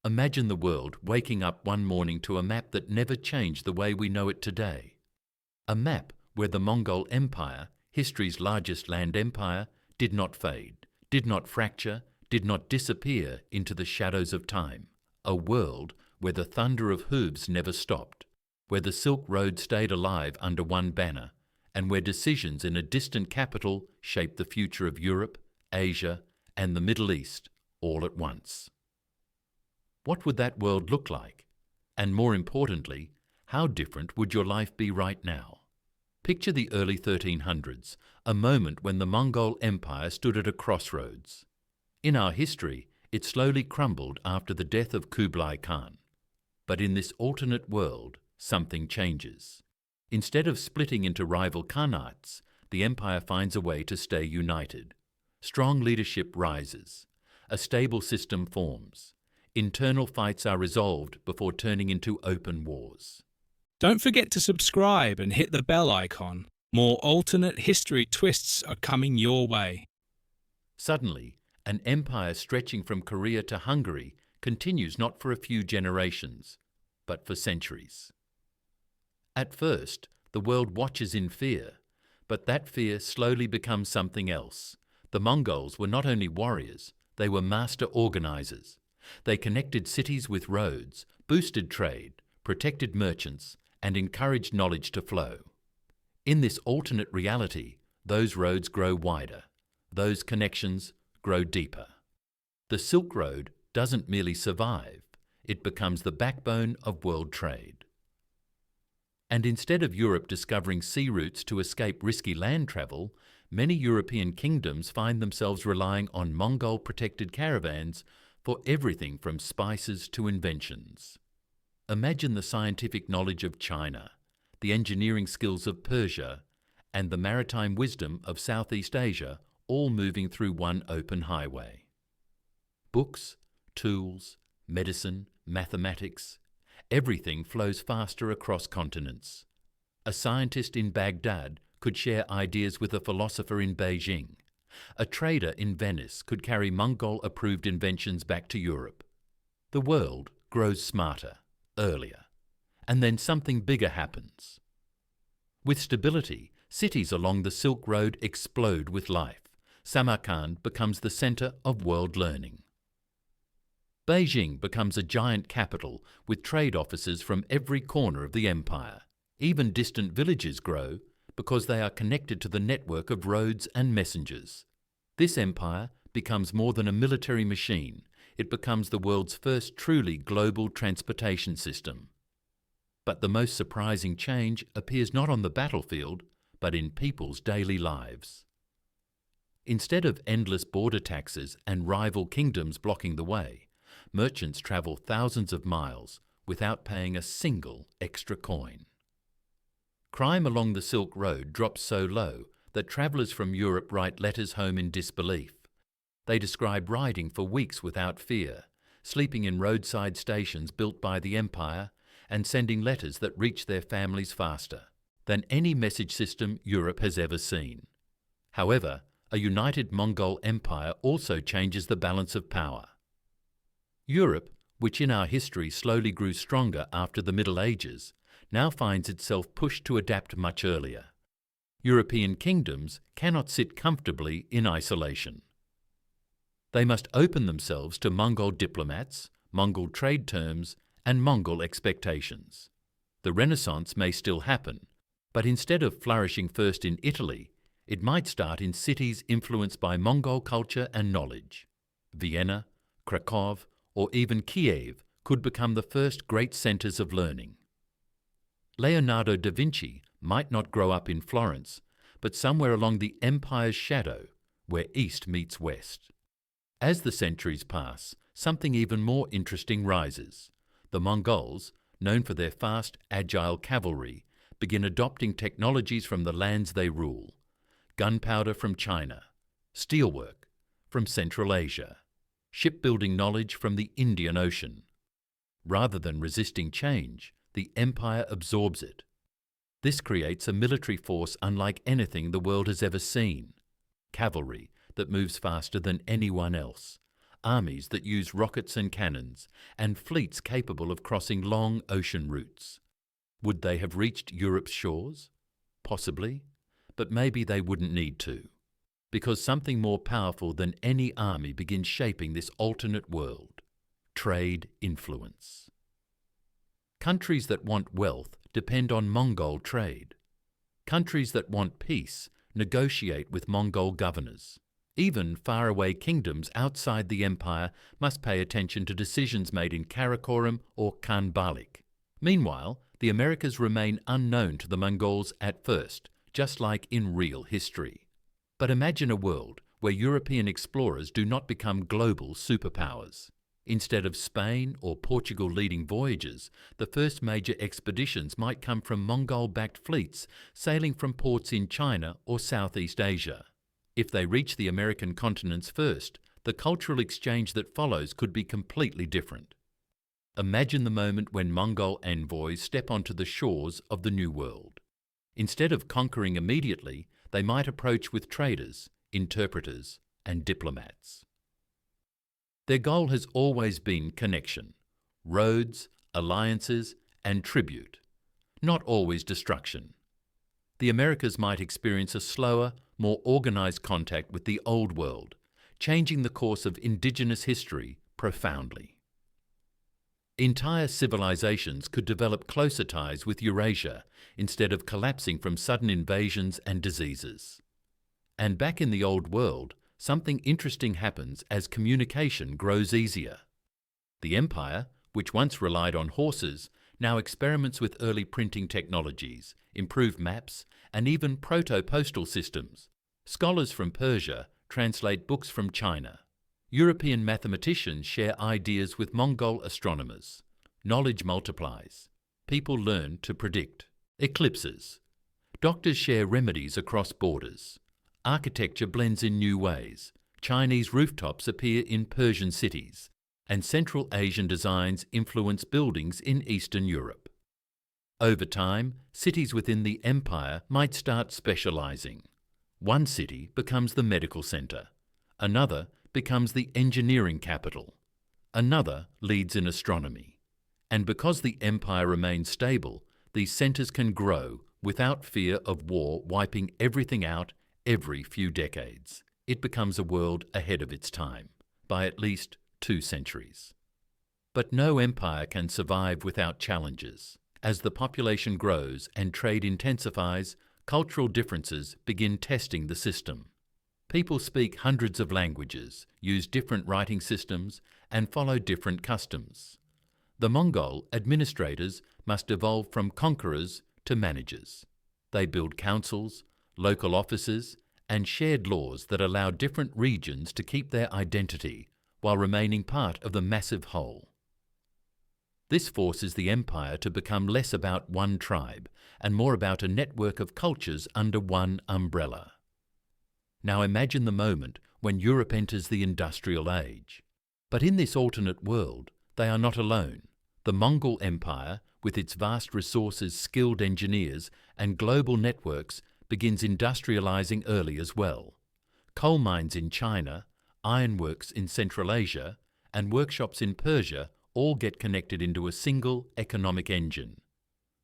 Imagine the world waking up one morning to a map that never changed the way we know it today. A map where the Mongol Empire, history's largest land empire, did not fade, did not fracture, did not disappear into the shadows of time. A world where the thunder of hooves never stopped, where the Silk Road stayed alive under one banner, and where decisions in a distant capital shaped the future of Europe, Asia, and the Middle East all at once. What would that world look like? And more importantly, how different would your life be right now? Picture the early 1300s, a moment when the Mongol Empire stood at a crossroads. In our history, it slowly crumbled after the death of Kublai Khan. But in this alternate world, something changes. Instead of splitting into rival khanates, the empire finds a way to stay united. Strong leadership rises. A stable system forms. Internal fights are resolved before turning into open wars. Don't forget to subscribe and hit the bell icon. More alternate history twists are coming your way. Suddenly, an empire stretching from Korea to Hungary continues not for a few generations, but for centuries. At first, the world watches in fear, but that fear slowly becomes something else. The Mongols were not only warriors, they were master organizers. They connected cities with roads, boosted trade, protected merchants, and encouraged knowledge to flow. In this alternate reality, those roads grow wider. Those connections grow deeper. The Silk Road doesn't merely survive, it becomes the backbone of world trade. And instead of Europe discovering sea routes to escape risky land travel, many European kingdoms find themselves relying on Mongol-protected caravans for everything from spices to inventions. Imagine the scientific knowledge of China, the engineering skills of Persia, and the maritime wisdom of Southeast Asia all moving through one open highway. Books, tools, medicine, mathematics, everything flows faster across continents. A scientist in Baghdad could share ideas with a philosopher in Beijing. A trader in Venice could carry Mongol-approved inventions back to Europe. The world grows smarter, earlier, and then something bigger happens. With stability, cities along the Silk Road explode with life. Samarkand becomes the center of world learning. Beijing becomes a giant capital with trade offices from every corner of the empire. Even distant villages grow because they are connected to the network of roads and messengers. This empire becomes more than a military machine. It becomes the world's first truly global transportation system. But the most surprising change appears not on the battlefield, but in people's daily lives. Instead of endless border taxes and rival kingdoms blocking the way, merchants travel thousands of miles without paying a single extra coin. Crime along the Silk Road drops so low that travellers from Europe write letters home in disbelief. They describe riding for weeks without fear, sleeping in roadside stations built by the empire, and sending letters that reach their families faster than any message system Europe has ever seen. However, a united Mongol Empire also changes the balance of power. Europe, which in our history slowly grew stronger after the Middle Ages, now finds itself pushed to adapt much earlier. European kingdoms cannot sit comfortably in isolation. They must open themselves to Mongol diplomats, Mongol trade terms, and Mongol expectations. The Renaissance may still happen, but instead of flourishing first in Italy, it might start in cities influenced by Mongol culture and knowledge. Vienna, Krakow, or even Kiev could become the first great centers of learning. Leonardo da Vinci might not grow up in Florence, but somewhere along the empire's shadow, where East meets West. As the centuries pass, something even more interesting rises. The Mongols, known for their fast, agile cavalry, begin adopting technologies from the lands they rule. Gunpowder from China, steelwork from Central Asia, shipbuilding knowledge from the Indian Ocean. Rather than resisting change, the empire absorbs it. This creates a military force unlike anything the world has ever seen. Cavalry that moves faster than anyone else. armies that use rockets and cannons, and fleets capable of crossing long ocean routes. Would they have reached Europe's shores? Possibly, but maybe they wouldn't need to, because something more powerful than any army begins shaping this alternate world: trade influence. Countries that want wealth depend on Mongol trade. Countries that want peace negotiate with Mongol governors. Even faraway kingdoms outside the empire must pay attention to decisions made in Karakoram or Khanbalik. Meanwhile, the Americas remain unknown to the Mongols at first, just like in real history. But imagine a world where European explorers do not become global superpowers. Instead of Spain or Portugal leading voyages, the first major expeditions might come from Mongol-backed fleets sailing from ports in China or Southeast Asia. If they reach the American continents first, the cultural exchange that follows could be completely different. Imagine the moment when Mongol envoys step onto the shores of the New World. Instead of conquering immediately, they might approach with traders, interpreters, and diplomats. Their goal has always been connection, roads, alliances, and tribute, not always destruction. The Americas might experience a slower, more organised contact with the Old World, changing the course of indigenous history profoundly. Entire civilizations could develop closer ties with Eurasia instead of collapsing from sudden invasions and diseases. And back in the Old World, something interesting happens as communication grows easier. The empire, which once relied on horses, now experiments with early printing technologies, improved maps, and even proto-postal systems. Scholars from Persia translate books from China. European mathematicians share ideas with Mongol astronomers. Knowledge multiplies. People learn to predict. Eclipses. Doctors share remedies across borders. Architecture blends in new ways. Chinese rooftops appear in Persian cities, and Central Asian designs influence buildings in Eastern Europe. Over time, cities within the empire might start specializing. One city becomes the medical center. Another becomes the engineering capital. Another leads in astronomy. And because the empire remains stable, these centers can grow without fear of war wiping everything out every few decades. It becomes a world ahead of its time, by at least 2 centuries. But no empire can survive without challenges. As the population grows and trade intensifies, cultural differences begin testing the system. People speak hundreds of languages, use different writing systems, and follow different customs. The Mongol administrators must evolve from conquerors to managers. They build councils, local offices, and shared laws that allow different regions to keep their identity while remaining part of the massive whole. This forces the empire to become less about one tribe and more about a network of cultures under one umbrella. Now imagine the moment when Europe enters the industrial age. But in this alternate world, they are not alone. The Mongol Empire, with its vast resources, skilled engineers, and global networks, begins industrializing early as well. Coal mines in China, ironworks in Central Asia, and workshops in Persia all get connected into a single economic engine.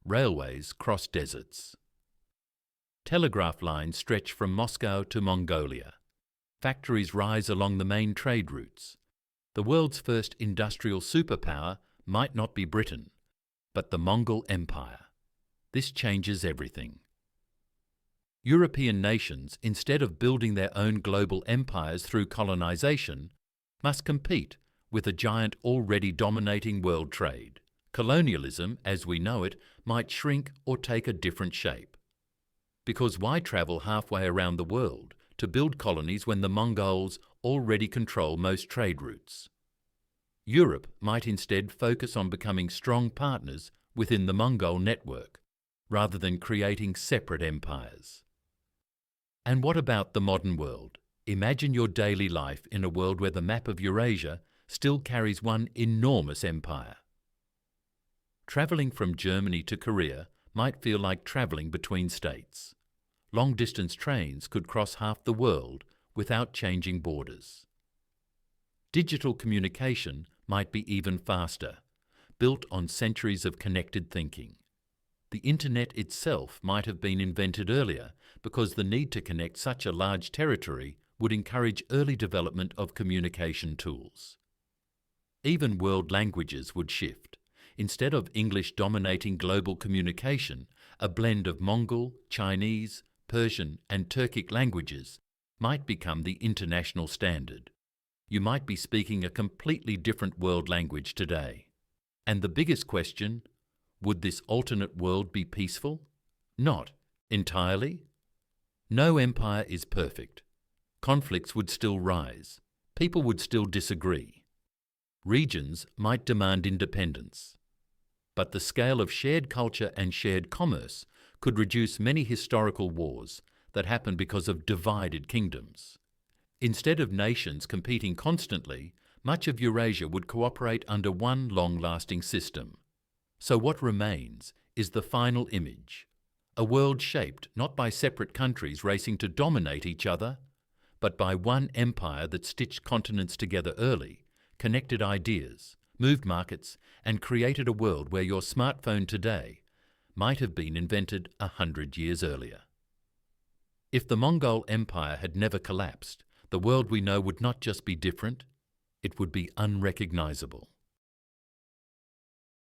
Railways cross deserts. Telegraph lines stretch from Moscow to Mongolia. Factories rise along the main trade routes. The world's first industrial superpower might not be Britain, but the Mongol Empire. This changes everything. European nations, instead of building their own global empires through colonization, must compete with a giant already dominating world trade. Colonialism, as we know it, might shrink or take a different shape. Because why travel halfway around the world to build colonies when the Mongols already control most trade routes? Europe might instead focus on becoming strong partners within the Mongol network, rather than creating separate empires. And what about the modern world? Imagine your daily life in a world where the map of Eurasia still carries one enormous empire. Travelling from Germany to Korea might feel like travelling between states. Long-distance trains could cross half the world without changing borders. Digital communication might be even faster, built on centuries of connected thinking. The internet itself might have been invented earlier because the need to connect such a large territory would encourage early development of communication tools. Even world languages would shift. Instead of English dominating global communication, a blend of Mongol, Chinese, Persian and Turkic languages might become the international standard. You might be speaking a completely different world language today. And the biggest question, would this alternate world be peaceful? Not entirely. No empire is perfect. Conflicts would still rise. People would still disagree. Regions might demand independence. But the scale of shared culture and shared commerce could reduce many historical wars that happen because of divided kingdoms. Instead of nations competing constantly, much of Eurasia would cooperate under one long-lasting system. So what remains is the final image, a world shaped not by separate countries racing to dominate each other, but by one empire that stitched continents together early, connected ideas, moved markets, and created a world where your smartphone today might have been invented 100 years earlier. If the Mongol Empire had never collapsed, the world we know would not just be different, it would be unrecognizable.